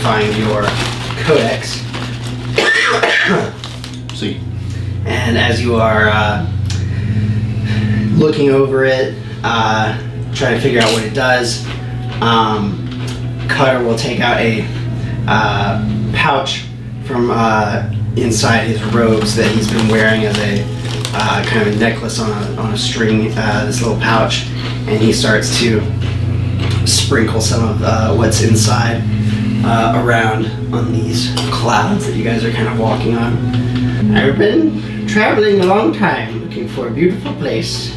find your codex. See. And as you are looking over it, trying to figure out what it does, Cutter will take out a pouch from inside his robes that he's been wearing as a kind of a necklace on a string, this little pouch, and he starts to sprinkle some of what's inside around on these clouds that you guys are kind of walking on. I've been traveling a long time looking for a beautiful place,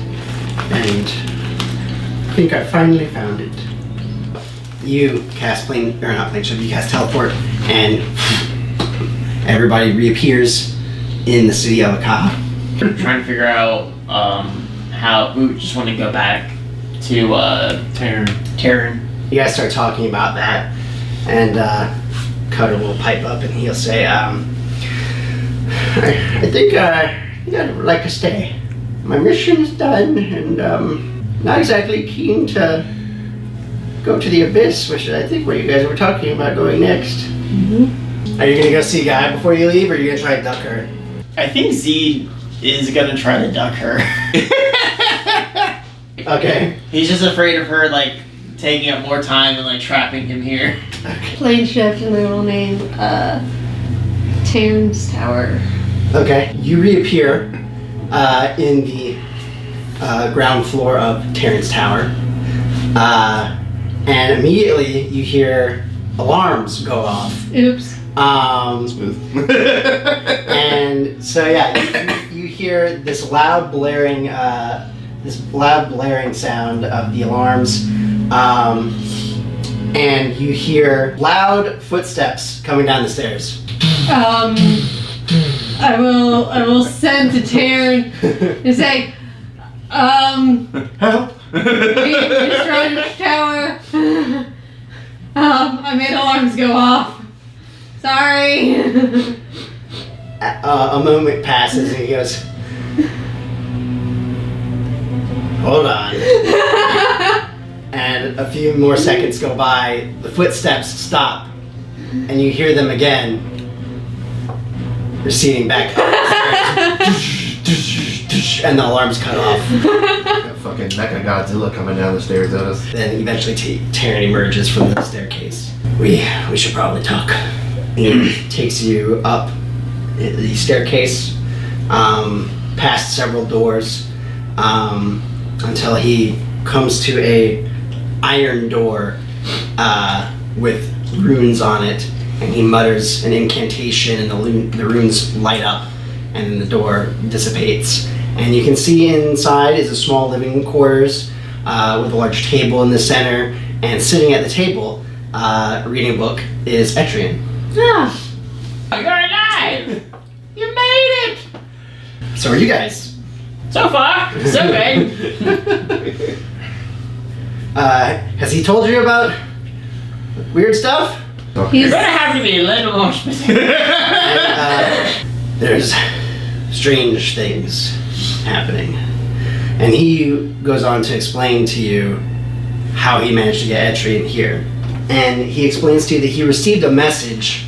and I think I finally found it. You cast you cast teleport, and everybody reappears in the city of Akaha. I'm trying to figure out how we just want to go back to Terran. You guys start talking about that, and Cutter will pipe up and he'll say, I think I'd like to stay. My mission is done, and not exactly keen to go to the Abyss, which I think where you guys were talking about going next. Mm-hmm. Are you going to go see Guy before you leave, or are you going to try to duck her? I think Z is going to try to duck her. Okay. He's just afraid of her, like, taking up more time and, like, trapping him here. Okay. Plane shift, and we will name Terran's Tower. Okay. You reappear in the ground floor of Terran's Tower. And immediately you hear alarms go off. Oops. Smooth. And so yeah, you hear this loud blaring sound of the alarms, and you hear loud footsteps coming down the stairs. I will send to Terran and say, Help! we destroyed the tower. I made alarms go off. Sorry. A moment passes and he goes, hold on. And a few more seconds go by, the footsteps stop, and you hear them again, receding back up the stairs. And the alarm's cut off. That fucking Mecha Godzilla coming down the stairs at us. Then eventually Terran emerges from the staircase. We should probably talk. He takes you up the staircase, past several doors, until he comes to a iron door with runes on it, and he mutters an incantation, and the runes light up, and then the door dissipates. And you can see inside is a small living quarters with a large table in the center, and sitting at the table, reading a book, is Etrian. Ah, You're alive! You made it! So are you guys? So far, so good. Has he told you about weird stuff? You're gonna have to be a little more specific. There's strange things happening. And he goes on to explain to you how he managed to get Etrian here. And he explains to you that he received a message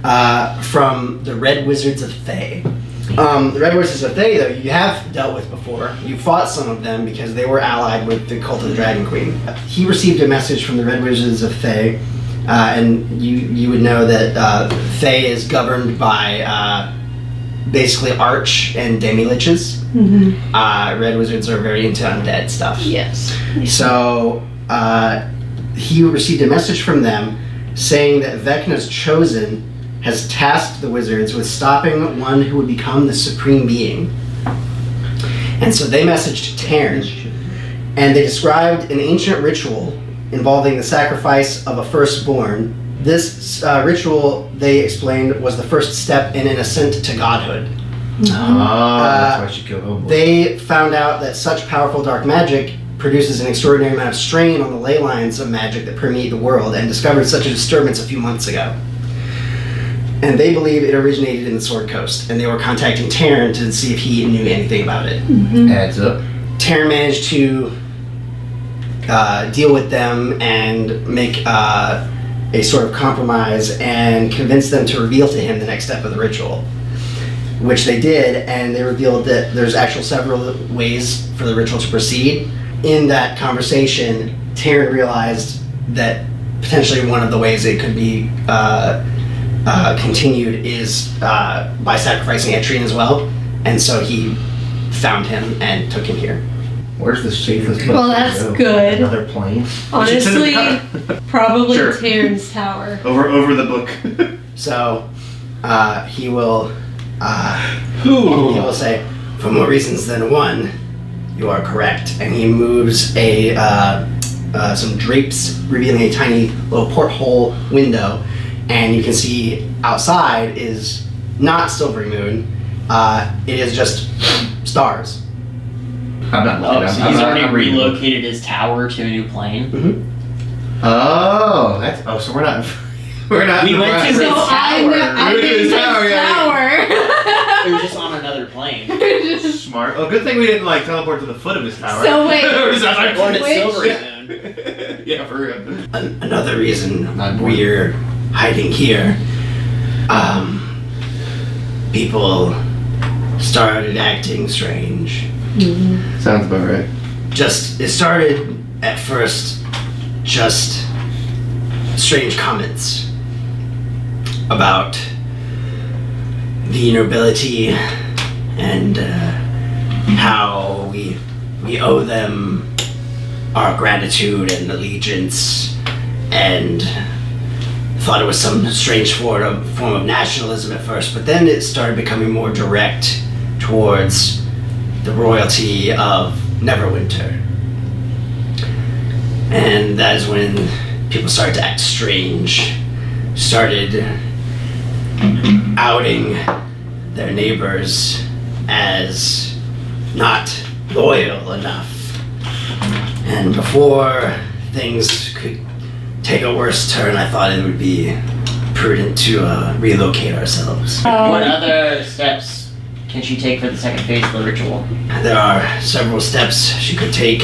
from the Red Wizards of Thay. The Red Wizards of Thay, though, you have dealt with before. You fought some of them because they were allied with the Cult of the Dragon Queen. He received a message from the Red Wizards of Thay, and you would know that Thay is governed by basically Arch and Demi-Liches. mm-hmm. Red Wizards are very into undead stuff. Yes. So he received a message from them saying that Vecna's Chosen has tasked the wizards with stopping one who would become the supreme being. And so they messaged Terran, and they described an ancient ritual involving the sacrifice of a firstborn. This ritual, they explained, was the first step in an ascent to godhood. That's why she killed Homeboy. They found out that such powerful dark magic produces an extraordinary amount of strain on the ley lines of magic that permeate the world, and discovered such a disturbance a few months ago. And they believe it originated in the Sword Coast, and they were contacting Terran to see if he knew anything about it. Mm-hmm. Adds up. Terran managed to deal with them and make a sort of compromise and convince them to reveal to him the next step of the ritual, which they did, and they revealed that there's actually several ways for the ritual to proceed. In that conversation, Taryn realized that potentially one of the ways it could be continued is by sacrificing Etrian as well, and so he found him and took him here. Where's the safest place? Well, to that's go? good. Another plane? Honestly, probably Sure. Taryn's tower. Over the book. So he will say, for more reasons than one, you are correct. And he moves some drapes, revealing a tiny little porthole window, and you can see outside is not Silvery Moon. It is just stars. I'm not looking. Oh, so he's already relocated his tower to a new plane? Oh, so we're not. We're not. We went to his So tower. I'm Moved to his his tower, yeah. tower. It was just on another plane. Smart. Oh, good thing we didn't like teleport to the foot of his tower. So wait. We're just like, Or to Which- Silvery Moon. yeah, for real. Another reason Not we're hiding here, people started acting strange. Sounds about right. It started at first just strange comments about the nobility and how we owe them our gratitude and allegiance, and thought it was some strange form of nationalism at first, but then it started becoming more direct towards the royalty of Neverwinter. And that is when people started to act strange, started outing their neighbors as not loyal enough. And before things could take a worse turn, I thought it would be prudent to relocate ourselves. What other steps can she take for the second phase of the ritual? There are several steps she could take.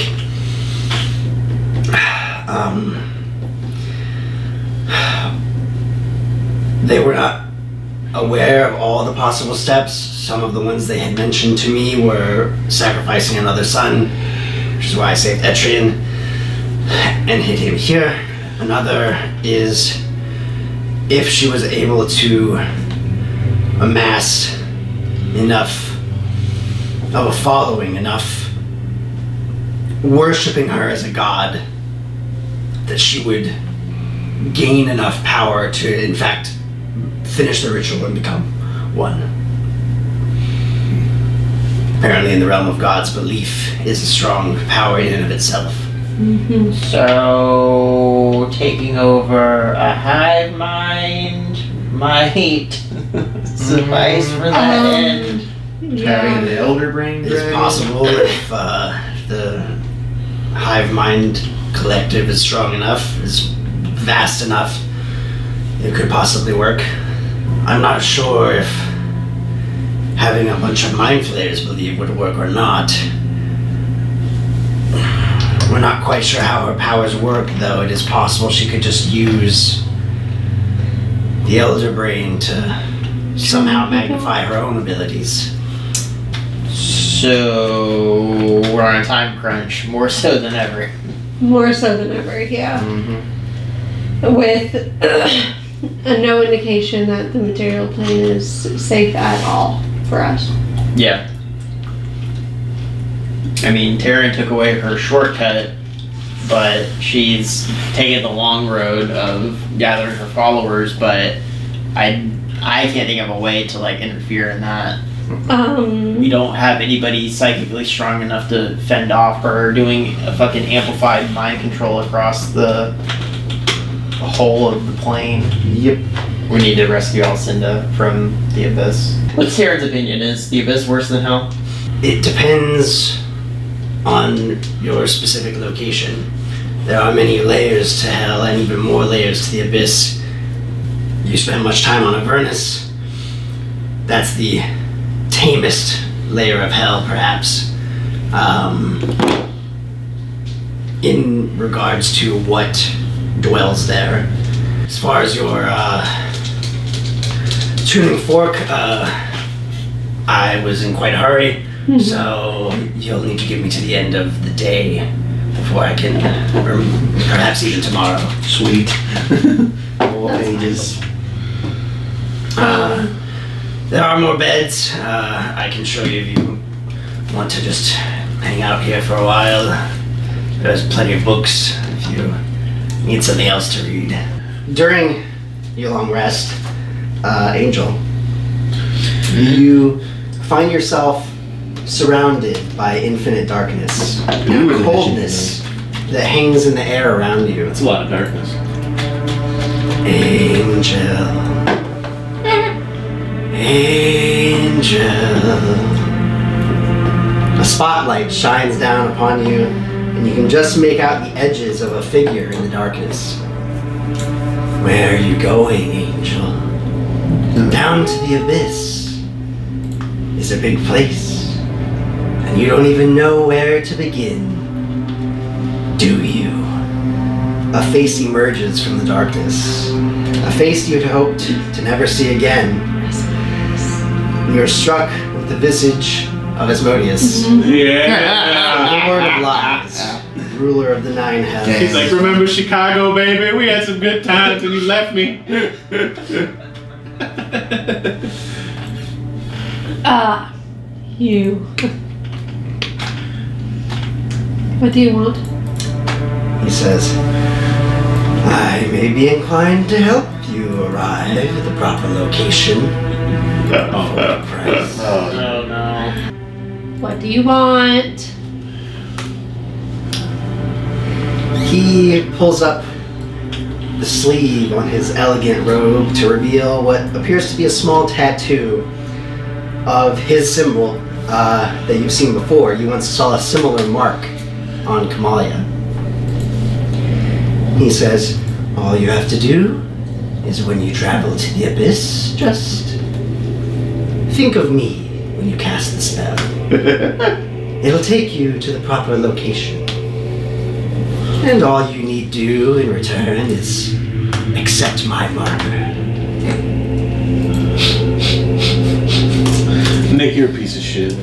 They were not aware of all the possible steps. Some of the ones they had mentioned to me were sacrificing another son, which is why I saved Etrian and hid him here. Another is if she was able to amass enough of a following, enough worshipping her as a god, that she would gain enough power to, in fact, finish the ritual and become one. Apparently, in the realm of gods, belief is a strong power in and of itself. So, taking over a hive mind might suffice for that end. Having the elder brain. It is dragon? possible if the hive mind collective is strong enough, is vast enough, it could possibly work. I'm not sure if having a bunch of mind flayers believe would work or not. We're not quite sure how her powers work, though. It is possible she could just use the elder brain to somehow magnify her own abilities. So, we're on a time crunch, more so than ever. More so than ever, yeah. With no indication that the material plane is safe at all for us. Yeah. I mean, Taryn took away her shortcut, but she's taken the long road of gathering her followers, but I can't think of a way to, like, interfere in that. We don't have anybody psychically strong enough to fend off her doing a fucking amplified mind control across the whole of the plane. Yep. We need to rescue Alcinda from the abyss. What's Taryn's opinion? Is the abyss worse than hell? It depends on your specific location. There are many layers to hell and even more layers to the abyss. You spend much time on Avernus. That's the tamest layer of hell, perhaps. In regards to what dwells there. As far as your tuning fork, I was in quite a hurry, so you'll need to give me to the end of the day before I can, or perhaps even tomorrow. Sweet. All ages. There are more beds. I can show you if you want to just hang out here for a while. There's plenty of books if you need something else to read. During your long rest, Angel, you find yourself surrounded by infinite darkness and coldness that hangs in the air around you. It's a lot of darkness. Angel. Angel. A spotlight shines down upon you, and you can just make out the edges of a figure in the darkness. Where are you going, Angel? Down to the abyss is a big place, and you don't even know where to begin, do you? A face emerges from the darkness, a face you'd hoped to never see again. You're struck with the visage of Asmodeus, Yeah. Lord of Lies, ruler of the Nine Hells. He's like, remember Chicago, baby? We had some good times and you left me. You. What do you want? He says, I may be inclined to help you arrive at the proper location for a price. Oh no. What do you want? He pulls up the sleeve on his elegant robe to reveal what appears to be a small tattoo of his symbol that you've seen before. You once saw a similar mark on Kamalia. He says, all you have to do is when you travel to the abyss, just think of me when you cast the spell. It'll take you to the proper location. And all you need do in return is accept my marker. Nick, you're a piece of shit.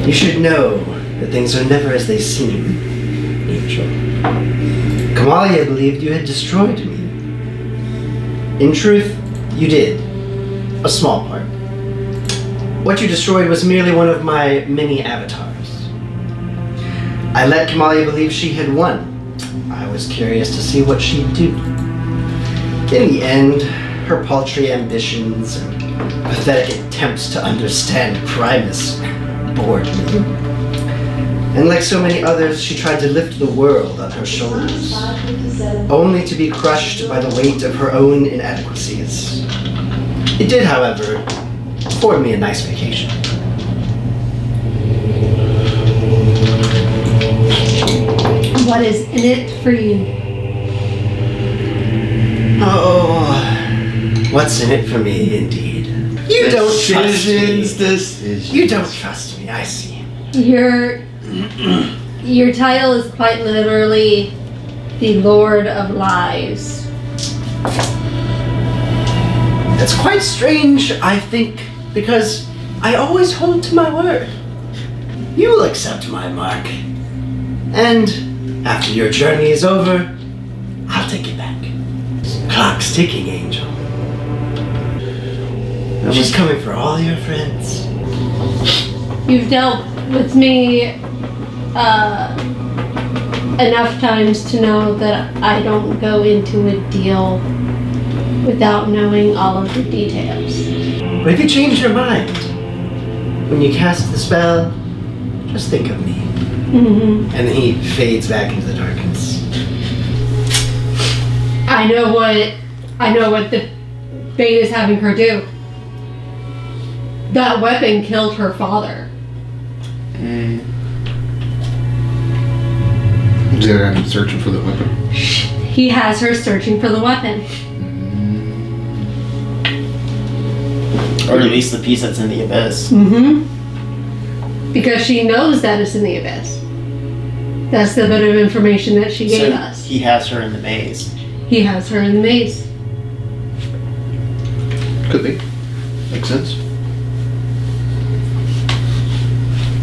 You should know that things are never as they seem, Angel. Kamalia believed you had destroyed me. In truth, you did. A small part. What you destroyed was merely one of my many avatars. I let Kamalia believe she had won. I was curious to see what she'd do. In the end, her paltry ambitions and pathetic attempts to understand Primus bored me. And like so many others, she tried to lift the world on her shoulders, only to be crushed by the weight of her own inadequacies. It did, however, afford me a nice vacation. What is in it for you? Oh, what's in it for me, indeed? You don't trust me. You don't trust me, I see. Your title is quite literally the Lord of Lies. That's quite strange, I think, because I always hold to my word. You will accept my mark. And after your journey is over, I'll take it back. Clock's ticking, Angel. She's coming for all your friends. You've dealt with me enough times to know that I don't go into a deal without knowing all of the details. But if you change your mind, when you cast the spell, just think of me. Mm-hmm. And then he fades back into the darkness. I know what the fate is having her do. That weapon killed her father. Is there I'm searching for the weapon? He has her searching for the weapon. Or at least the piece that's in the abyss. Mm-hmm. Because she knows that it's in the abyss. That's the bit of information that she gave So us. he has her in the maze. He has her in the maze. Could be. Makes sense.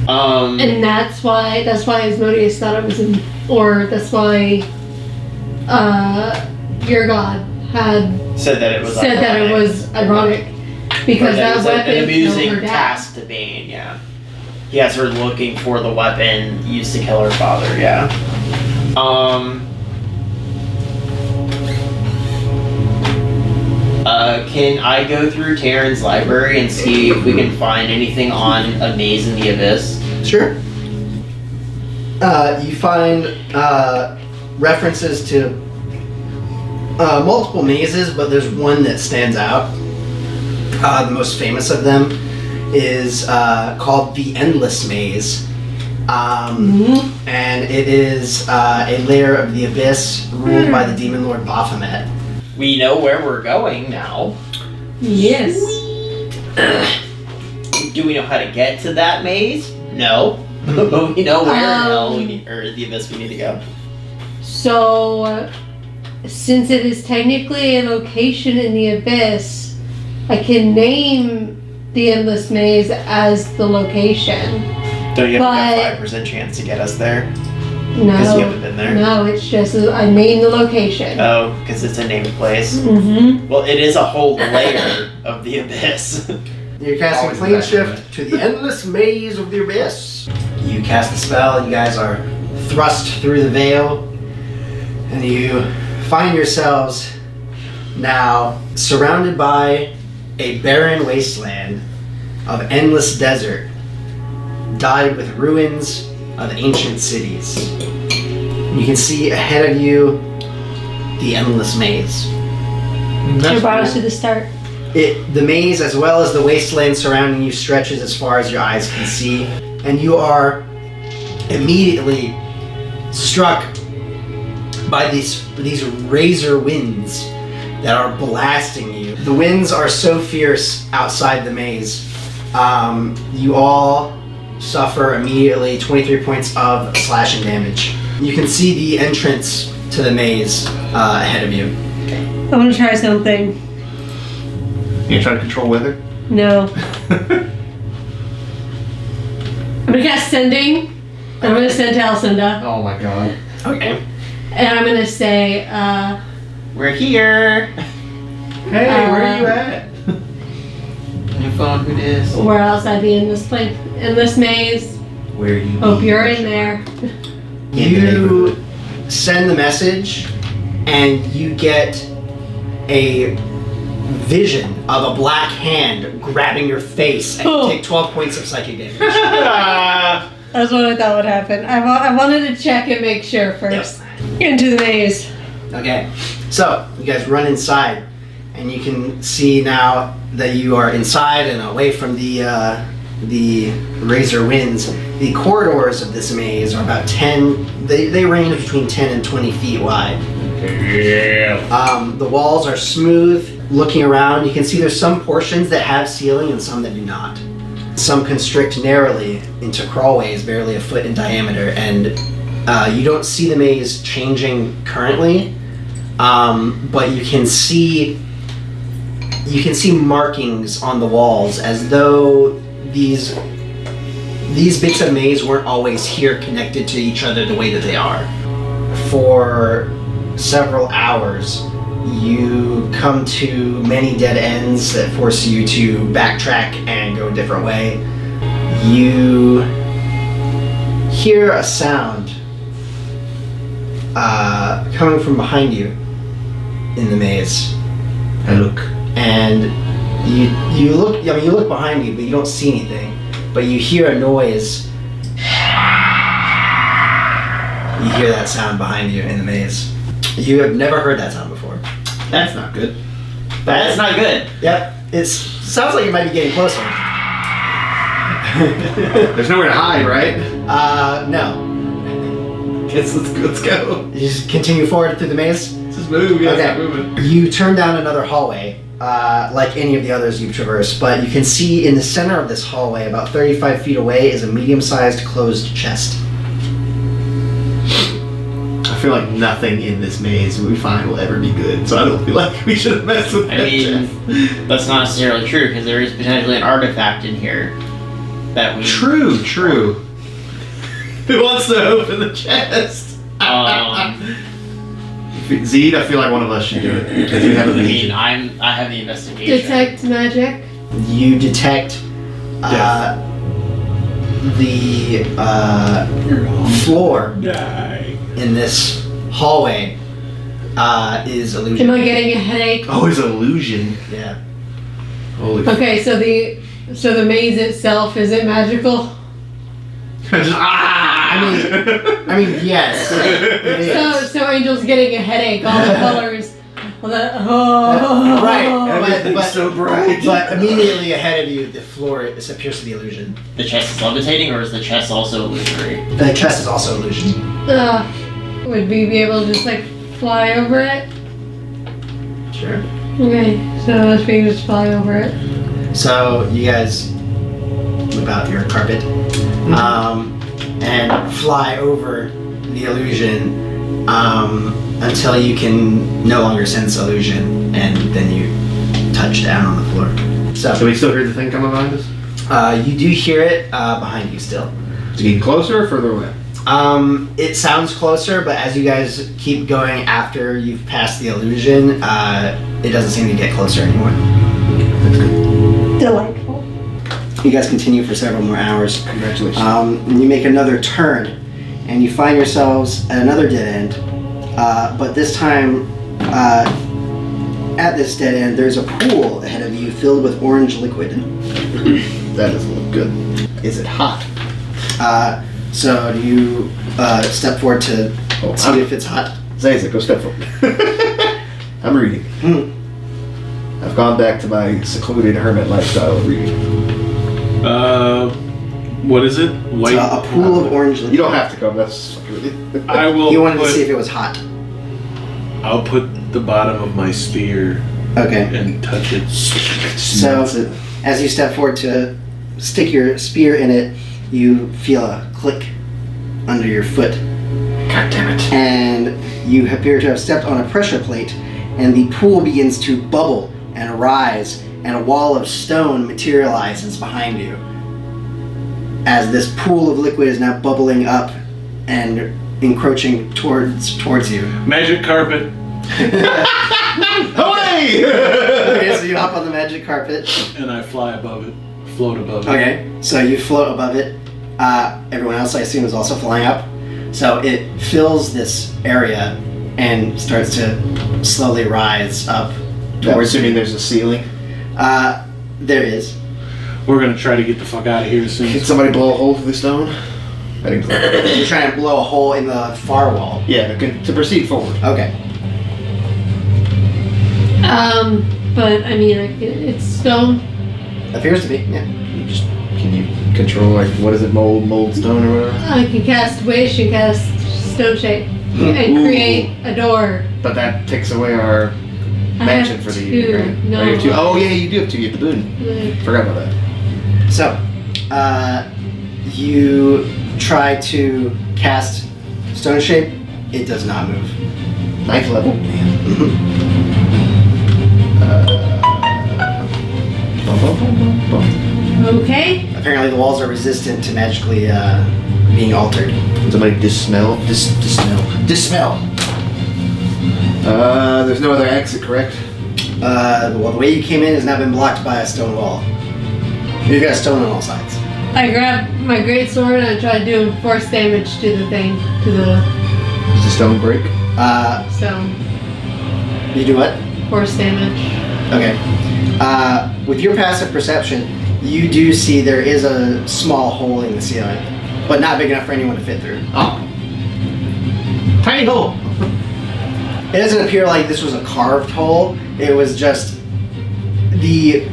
And that's why Asmodeus thought it was that's why your god had said that it was ironic. Because Or that it was weapon an amusing killed her dad. task to Bane, yeah. He has her looking for the weapon used to kill her father, yeah. Can I go through Taryn's library and see if we can find anything on a maze in the abyss? Sure. You find references to multiple mazes, but there's one that stands out. The most famous of them is called the Endless Maze. And it is a layer of the abyss ruled by the demon lord Baphomet. We know where we're going now. Yes. Do we know how to get to that maze? No. But we know where in hell or the abyss we need to go. So, since it is technically a location in the abyss, I can name the Endless Maze as the location. Don't you have But- a 5% chance to get us there? Because you haven't been there? No, it's just I named the location. Oh, because it's a named place. Mm-hmm. Well, it is a whole layer of the abyss. You're casting Always Clean back Shift to the Endless Maze of the Abyss. You cast the spell, you guys are thrust through the veil, and you find yourselves now surrounded by a barren wasteland of endless desert, dotted with ruins of ancient cities. You can see ahead of you the Endless Maze. You brought us to the start. The maze, as well as the wasteland surrounding you, stretches as far as your eyes can see, and you are immediately struck by these razor winds that are blasting you. The winds are so fierce outside the maze. You all suffer immediately 23 points of slashing damage. You can see the entrance to the maze ahead of you. I want to try something. You trying to control weather? No. I'm gonna cast Sending. I'm gonna send to Alcinda. Oh my god. Okay. And I'm gonna say, We're here. Hey, where are you at? New phone, who dis? we're outside the endless maze. Where you Hope you're in there. You send the message, and you get a vision of a black hand grabbing your face, and you take 12 points of psychic damage. That's what I thought would happen. I wanted to check and make sure first. Into the maze. Okay, so you guys run inside, and you can see now that you are inside and away from the razor winds. The corridors of this maze are about 10. They range between 10 and 20 feet wide. Yeah. The walls are smooth. Looking around, you can see there's some portions that have ceiling and some that do not. Some constrict narrowly into crawlways barely a foot in diameter, and you don't see the maze changing currently, but you can see markings on the walls as though these bits of maze weren't always here connected to each other the way that they are. For several hours, you come to many dead ends that force you to backtrack and go a different way. You hear a sound coming from behind you in the maze. I look. And you look, I mean, you look behind you, but you don't see anything. But you hear a noise. You hear that sound behind you in the maze. You have never heard that sound before. That's not good. That's not good. Yep, it sounds like it might be getting closer. There's nowhere to hide, right? No. Guess let's go. You just continue forward through the maze. Let's just move. Yeah, Okay. stop moving. You turn down another hallway, like any of the others you've traversed, but you can see in the center of this hallway, about 35 feet away, is a medium-sized closed chest. feel like nothing in this maze we find will ever be good, so I don't feel like we should have messed with I that mean, chest. that's not necessarily true because there is potentially an artifact in here that we. True. Who wants to open the chest? Zed, I feel like one of us should do it because you have a I mean, vision. I have the investigation. Detect magic. You detect the floor Die. in this hallway is illusion. Am I getting a headache? Oh, it's illusion. Yeah. Holy Okay, so the maze itself, is it magical? Just, I mean, yes. It is. So Angel's getting a headache, all the colors. All the, oh. Right. Everything's But- so bright. But immediately ahead of you, the floor appears to be illusion. The chest is levitating, or is the chest also illusory? The chest is also illusion. Would we be able to just like fly over it? Sure. Okay, so let's we just fly over it. So you guys whip out your carpet and fly over the illusion until you can no longer sense illusion, and then you touch down on the floor. So So we still hear the thing coming behind us? you do hear it behind you still. Is it getting closer or further away? It sounds closer, but as you guys keep going after you've passed the illusion, it doesn't seem to get closer anymore. That's good. Delightful. You guys continue for several more hours. Congratulations. And you make another turn, and you find yourselves at another dead end. But this time, at this dead end, there's a pool ahead of you filled with orange liquid. That doesn't look good. Is it hot? So do you step forward to Oh, see if it's hot? Zaza, go step forward. I'm reading. I've gone back to my secluded hermit lifestyle of reading. What is it? White. It's a pool of orange liquid. You don't have to come, that's really... I will. You wanted to put, see if it was hot. I'll put the bottom of my spear Okay. and touch it. So as you step forward to stick your spear in it, you feel a click under your foot. God damn it. And you appear to have stepped on a pressure plate, and the pool begins to bubble and rise, and a wall of stone materializes behind you. As this pool of liquid is now bubbling up and encroaching towards you. Magic carpet. Hooray! Okay, so you hop on the magic carpet. And I fly above it. Float above it. Okay, so you float above it. Everyone else, I assume, is also flying up. So it fills this area and starts to slowly rise up I'm towards assuming there's a ceiling. There is. We're gonna try to get the fuck out of here as soon Can as. somebody blow a hole through the stone? I think so. You're trying to blow a hole in the far wall. Yeah, to proceed forward. Okay. But I mean, it's stone. Appears to be, yeah. Can you control, like, what is it, mold stone or whatever? I can cast wish and cast stone shape and Ooh. create a door. But that takes away our I mansion have for the two. evening, right? No. Oh, you have two. Oh, yeah, you do have two. You have the boon. Forgot about that. So, you try to cast stone shape. It does not move. 9th level? Okay. Apparently the walls are resistant to magically being altered. Somebody dispel. There's no other exit, correct? Well, the way you came in has now been blocked by a stone wall. You've got stone on all sides. I grab my great sword and I try doing force damage to the thing, to the Does the stone break? stone. You do what? Force damage. Okay. With your passive perception, you do see there is a small hole in the ceiling, but not big enough for anyone to fit through. Oh. Tiny hole! It doesn't appear like this was a carved hole. It was just the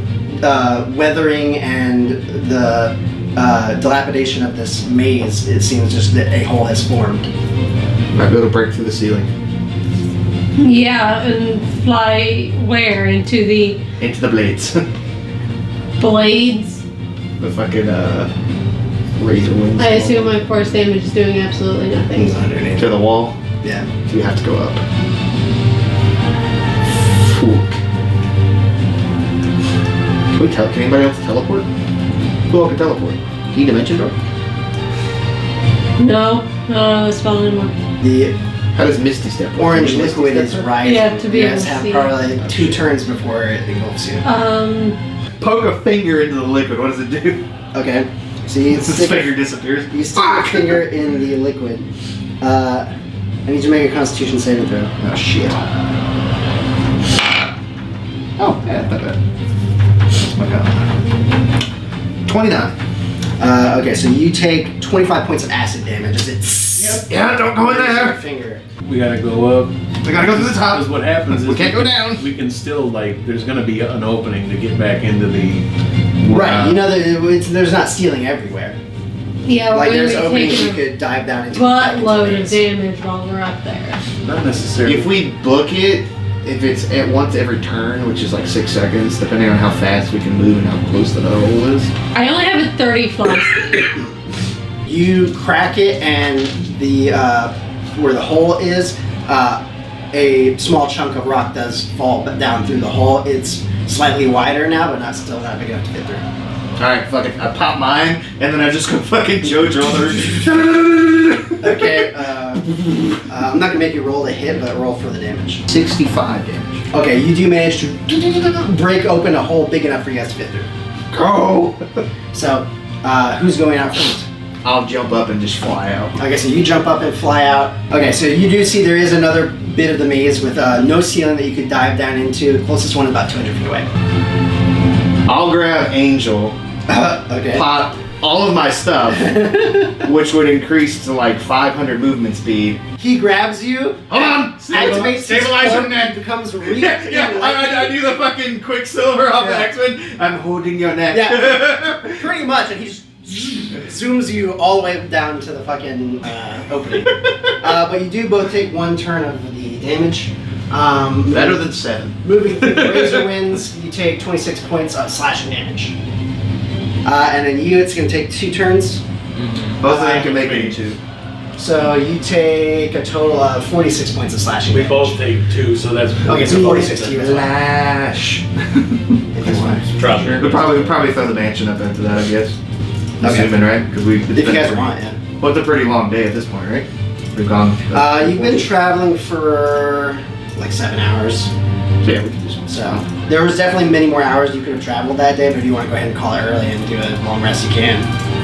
weathering and the dilapidation of this maze. It seems just that a hole has formed. Might be able to break through the ceiling. Yeah, and fly where? Into the Into the blades. blades? The fucking, razor wings. I assume my force damage is doing absolutely nothing. Things underneath. To the wall. Yeah. So you have to go up. Fuck. Can anybody else teleport? Who all can teleport? Key dimension door? No, no, it's spell anymore. The How does Misty step work? orange Can Misty liquid step is work? rising. Yeah, to be you able guys to have see probably like 2 turns before it engulfs you. Poke a finger into the liquid. What does it do? Okay. So you His stick, finger disappears. you stick your finger in the liquid. I need you to make a Constitution saving throw. Oh shit. Oh, yeah, not bad. Oh my god. 29. Okay, so you take 25 points of acid damage as it. Yeah, don't go in Your there. finger. We gotta go up. We gotta go through the top. Because what happens is We can't go down. We can still there's gonna be an opening to get back into the. Right, you know that there's not stealing everywhere. Yeah, we're Like gonna there's be openings you taking a could dive down into. back into buttload the of base. damage while we're up there. Not necessarily. If we book it, if it's at once every turn, which is like 6 seconds, depending on how fast we can move and how close the hole is. I only have a 30 fly speed. You crack it, and the where the hole is, a small chunk of rock does fall down through the hole. It's slightly wider now, but still not big enough to get through. Alright, fuck it. I pop mine, and then I just go fucking JoJo on the Okay, I'm not gonna make you roll the hit, but roll for the damage. 65 damage. Okay, you do manage to break open a hole big enough for you guys to fit through. Go! So, who's going out first? I'll jump up and just fly out. Okay, so you jump up and fly out. Okay, so you do see there is another bit of the maze with no ceiling that you could dive down into. The closest one is about 200 feet away. I'll grab Angel, Okay. pop all of my stuff, which would increase to like 500 movement speed. He grabs you. Hold on! Activates Stabilize your his neck! becomes I do the fucking Quicksilver off Yeah. X-Men. I'm holding your neck. Yeah. Pretty much, and he just zooms you all the way down to the fucking opening. But you do both take 1 turn of the damage. Better than 7. Moving through the razor winds, you take 26 points of slashing damage. And then you, it's going to take 2 turns. Both of them can make it 2. So you take a total of 46 points of slashing We damage. both take 2, so that's. Okay, so 46 to you as well. Lash. If you want. Drop We'll probably throw the mansion up into that, I guess. Okay. Assuming, right? Because If you guys want, yeah. Well, it's a pretty long day at this point, right? We've gone. You've been traveling for like 7 hours. So yeah, we can just. So there was definitely many more hours you could have traveled that day, but if you want to go ahead and call it early and do a long rest, you can.